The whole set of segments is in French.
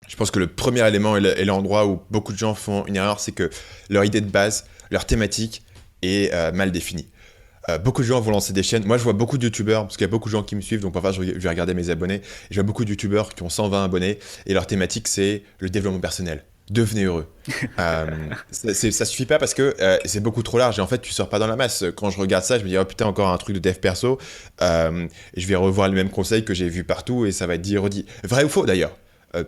Je pense que le premier élément et l'endroit où beaucoup de gens font une erreur, c'est que leur idée de base, leur thématique est mal définie. Beaucoup de gens vont lancer des chaînes. Moi, je vois beaucoup de youtubeurs, parce qu'il y a beaucoup de gens qui me suivent, donc parfois je vais regarder mes abonnés. Et je vois beaucoup de youtubeurs qui ont 120 abonnés, et leur thématique, c'est le développement personnel. Devenez heureux. Ça suffit pas parce que c'est beaucoup trop large et en fait tu sors pas dans la masse. Quand je regarde ça, je me dis oh putain encore un truc de dev perso. Et je vais revoir les mêmes conseils que j'ai vus partout et ça va être dit et redit. Vrai ou faux d'ailleurs.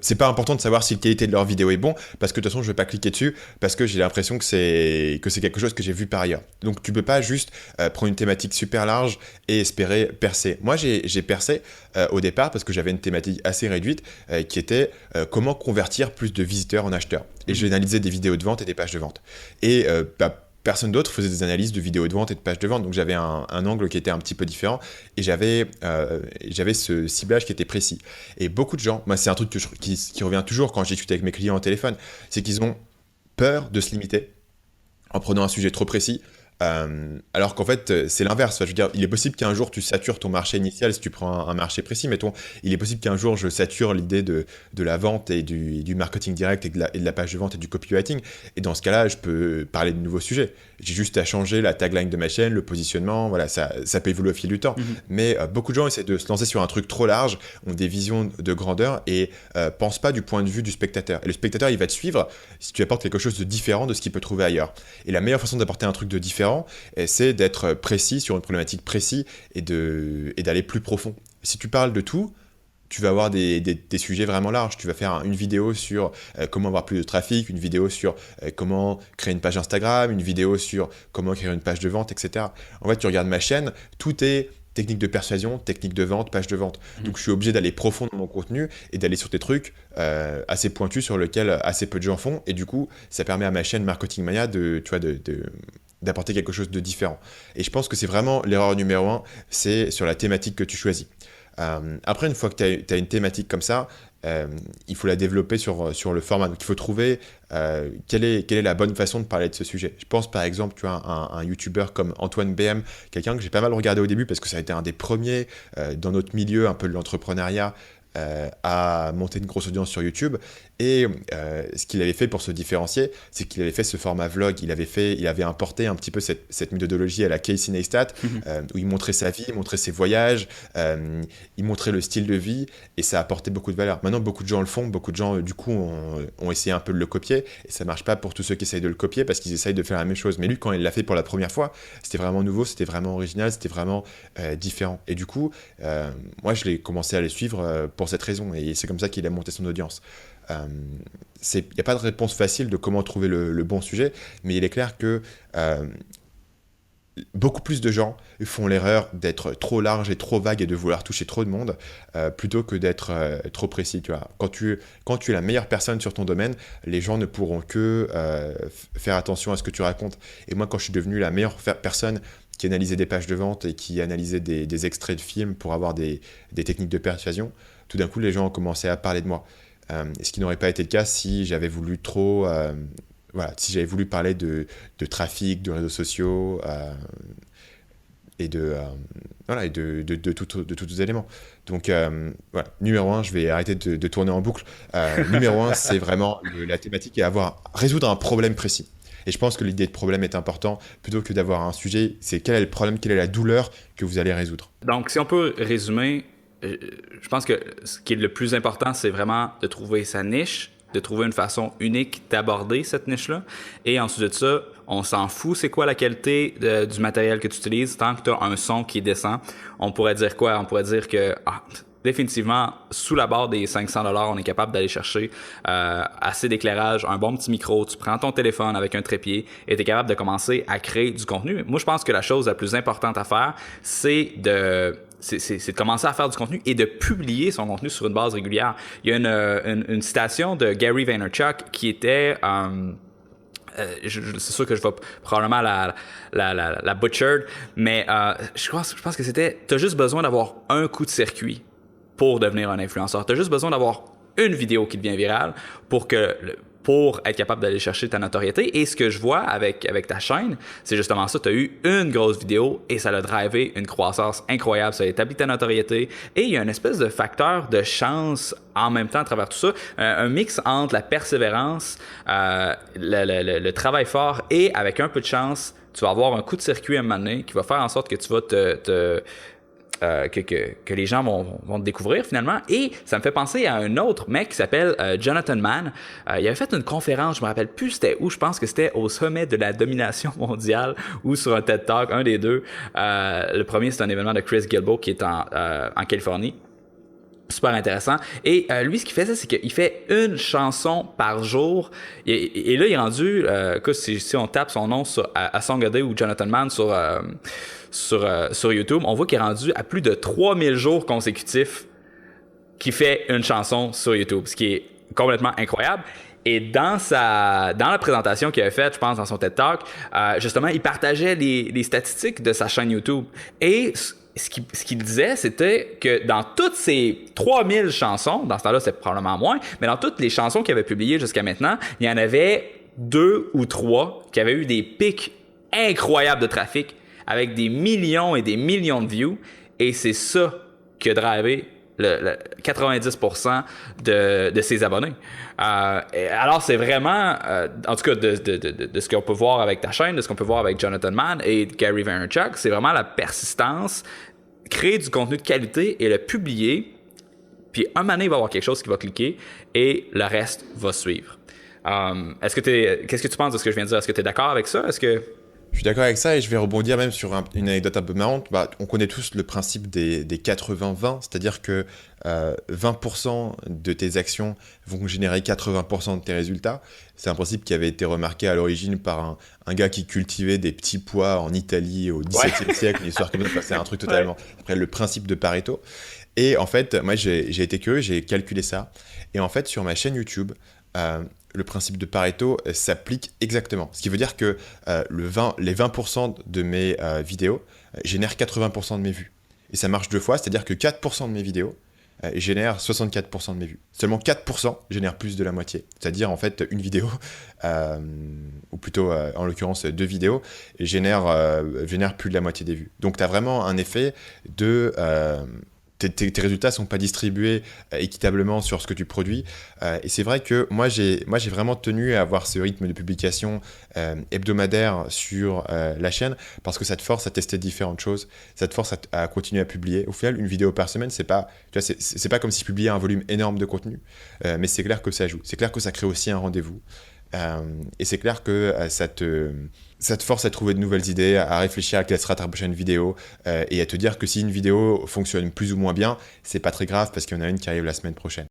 C'est pas important de savoir si la qualité de leur vidéo est bon parce que de toute façon je vais pas cliquer dessus parce que j'ai l'impression que c'est quelque chose que j'ai vu par ailleurs. Donc tu peux pas juste prendre une thématique super large et espérer percer. Moi j'ai percé au départ parce que j'avais une thématique assez réduite qui était comment convertir plus de visiteurs en acheteurs. Et j'ai analysé des vidéos de vente et des pages de vente. Et personne d'autre faisait des analyses de vidéos de vente et de pages de vente. Donc j'avais un angle qui était un petit peu différent et j'avais ce ciblage qui était précis. Et beaucoup de gens, moi c'est un truc qui revient toujours quand je discute avec mes clients au téléphone, c'est qu'ils ont peur de se limiter en prenant un sujet trop précis. Alors qu'en fait, c'est l'inverse. Enfin, je veux dire, il est possible qu'un jour tu satures ton marché initial si tu prends un marché précis. Mettons, il est possible qu'un jour je sature l'idée de la vente et du marketing direct et de la page de vente et du copywriting. Et dans ce cas-là, je peux parler de nouveaux sujets. J'ai juste à changer la tagline de ma chaîne, le positionnement. Voilà, ça peut évoluer au fil du temps. Mais beaucoup de gens essaient de se lancer sur un truc trop large, ont des visions de grandeur et pensent pas du point de vue du spectateur. Et le spectateur, il va te suivre si tu apportes quelque chose de différent de ce qu'il peut trouver ailleurs. Et la meilleure façon d'apporter un truc de différent, c'est d'être précis sur une problématique précise et d'aller plus profond. Si tu parles de tout, tu vas avoir des sujets vraiment larges. Tu vas faire une vidéo sur comment avoir plus de trafic, une vidéo sur comment créer une page Instagram, une vidéo sur comment créer une page de vente, etc. En fait, tu regardes ma chaîne, tout est technique de persuasion, technique de vente, page de vente. Donc je suis obligé d'aller profond dans mon contenu et d'aller sur des trucs assez pointus sur lesquels assez peu de gens font. Et du coup, ça permet à ma chaîne Marketing Mania d'apporter quelque chose de différent. Et je pense que c'est vraiment l'erreur numéro un, c'est sur la thématique que tu choisis. Après, une fois que tu as une thématique comme ça, il faut la développer sur le format. Donc, il faut trouver quelle est la bonne façon de parler de ce sujet. Je pense par exemple, tu as un YouTuber comme Antoine BM, quelqu'un que j'ai pas mal regardé au début parce que ça a été un des premiers dans notre milieu un peu de l'entrepreneuriat à monter une grosse audience sur YouTube. Et ce qu'il avait fait pour se différencier, c'est qu'il avait fait ce format vlog. Il avait importé un petit peu cette méthodologie à la Casey Neistat, où il montrait sa vie, il montrait ses voyages, il montrait le style de vie, et ça a apporté beaucoup de valeur. Maintenant, beaucoup de gens le font, beaucoup de gens, du coup, ont essayé un peu de le copier, et ça marche pas pour tous ceux qui essayent de le copier, parce qu'ils essayent de faire la même chose. Mais lui, quand il l'a fait pour la première fois, c'était vraiment nouveau, c'était vraiment original, c'était vraiment différent. Et du coup, moi, je l'ai commencé à les suivre pour cette raison, et c'est comme ça qu'il a monté son audience. Il n'y a pas de réponse facile de comment trouver le bon sujet, mais il est clair que beaucoup plus de gens font l'erreur d'être trop large et trop vague et de vouloir toucher trop de monde plutôt que d'être trop précis. Tu vois. Quand tu es la meilleure personne sur ton domaine, les gens ne pourront que faire attention à ce que tu racontes. Et moi, quand je suis devenu la meilleure personne qui analysait des pages de vente et qui analysait des extraits de films pour avoir des techniques de persuasion, tout d'un coup, les gens ont commencé à parler de moi. Ce qui n'aurait pas été le cas si j'avais voulu trop, si j'avais voulu parler de trafic, de réseaux sociaux et de tous les éléments. Donc numéro un, je vais arrêter de tourner en boucle. Numéro un, c'est vraiment la thématique et résoudre un problème précis. Et je pense que l'idée de problème est important plutôt que d'avoir un sujet. C'est quel est le problème, quelle est la douleur que vous allez résoudre. Donc, si on peut résumer, je pense que ce qui est le plus important, c'est vraiment de trouver sa niche, de trouver une façon unique d'aborder cette niche-là. Et ensuite de ça, on s'en fout c'est quoi la qualité du matériel que tu utilises tant que tu as un son qui est décent. On pourrait dire quoi? On pourrait dire que définitivement, sous la barre des 500$, on est capable d'aller chercher assez d'éclairage, un bon petit micro, tu prends ton téléphone avec un trépied et tu es capable de commencer à créer du contenu. Moi, je pense que la chose la plus importante à faire, c'est de commencer à faire du contenu et de publier son contenu sur une base régulière. Il y a une citation de Gary Vaynerchuk qui était... c'est sûr que je vais probablement la butchered, mais je pense que c'était... T'as juste besoin d'avoir un coup de circuit pour devenir un influenceur. T'as juste besoin d'avoir une vidéo qui devient virale pour être capable d'aller chercher ta notoriété. Et ce que je vois avec ta chaîne, c'est justement ça. Tu as eu une grosse vidéo et ça l'a drivé une croissance incroyable. Ça a établi ta notoriété. Et il y a une espèce de facteur de chance en même temps à travers tout ça. Un mix entre la persévérance, le travail fort et avec un peu de chance, tu vas avoir un coup de circuit à un moment donné qui va faire en sorte que tu vas que les gens vont te découvrir finalement. Et ça me fait penser à un autre mec qui s'appelle Jonathan Mann. Il avait fait une conférence, je me rappelle plus c'était où, je pense que c'était au sommet de la domination mondiale ou sur un TED Talk, un des deux. Le premier, c'est un événement de Chris Guillebeau qui est en Californie. Super intéressant. Et lui, ce qu'il faisait, c'est qu'il fait une chanson par jour. Et là, il est rendu, si on tape son nom sur A Song a Day ou Jonathan Mann sur YouTube, on voit qu'il est rendu à plus de 3000 jours consécutifs qu'il fait une chanson sur YouTube, ce qui est complètement incroyable. Et dans la présentation qu'il avait faite, je pense, dans son TED Talk, justement, il partageait les statistiques de sa chaîne YouTube. Et ce qu'il disait, c'était que dans toutes ces 3000 chansons, dans ce temps-là, c'est probablement moins, mais dans toutes les chansons qu'il avait publiées jusqu'à maintenant, il y en avait 2 ou 3 qui avaient eu des pics incroyables de trafic avec des millions et des millions de views. Et c'est ça qui a drivé le 90% de ses abonnés. Alors, c'est vraiment, en tout cas, de ce qu'on peut voir avec ta chaîne, de ce qu'on peut voir avec Jonathan Mann et Gary Vaynerchuk, c'est vraiment la persistance, créer du contenu de qualité et le publier. Puis, un moment donné, il va y avoir quelque chose qui va cliquer et le reste va suivre. Qu'est-ce que tu penses de ce que je viens de dire? Est-ce que tu es d'accord avec ça? Je suis d'accord avec ça et je vais rebondir même sur une anecdote un peu marrante. On connaît tous le principe des 80-20, c'est-à-dire que 20% de tes actions vont générer 80% de tes résultats. C'est un principe qui avait été remarqué à l'origine par un gars qui cultivait des petits pois en Italie au XVIIe siècle, une histoire comme ça, c'est un truc totalement... Après, le principe de Pareto. Et en fait, moi, j'ai été curieux, j'ai calculé ça. Et en fait, sur ma chaîne YouTube... le principe de Pareto s'applique exactement. Ce qui veut dire que les 20% de mes vidéos génèrent 80% de mes vues. Et ça marche 2 fois, c'est-à-dire que 4% de mes vidéos génèrent 64% de mes vues. Seulement 4% génèrent plus de la moitié. C'est-à-dire, en fait, une vidéo, ou plutôt, en l'occurrence, 2 vidéos, génèrent plus de la moitié des vues. Donc, tu as vraiment un effet de... Tes résultats ne sont pas distribués équitablement sur ce que tu produis. Et c'est vrai que moi, j'ai vraiment tenu à avoir ce rythme de publication hebdomadaire sur la chaîne parce que ça te force à tester différentes choses. Ça te force à continuer à publier. Au final, une vidéo par semaine, c'est pas comme si je publiais un volume énorme de contenu. Mais c'est clair que ça joue. C'est clair que ça crée aussi un rendez-vous. Et c'est clair que ça te force à trouver de nouvelles idées, à réfléchir à quelle sera ta prochaine vidéo et à te dire que si une vidéo fonctionne plus ou moins bien, c'est pas très grave parce qu'il y en a une qui arrive la semaine prochaine.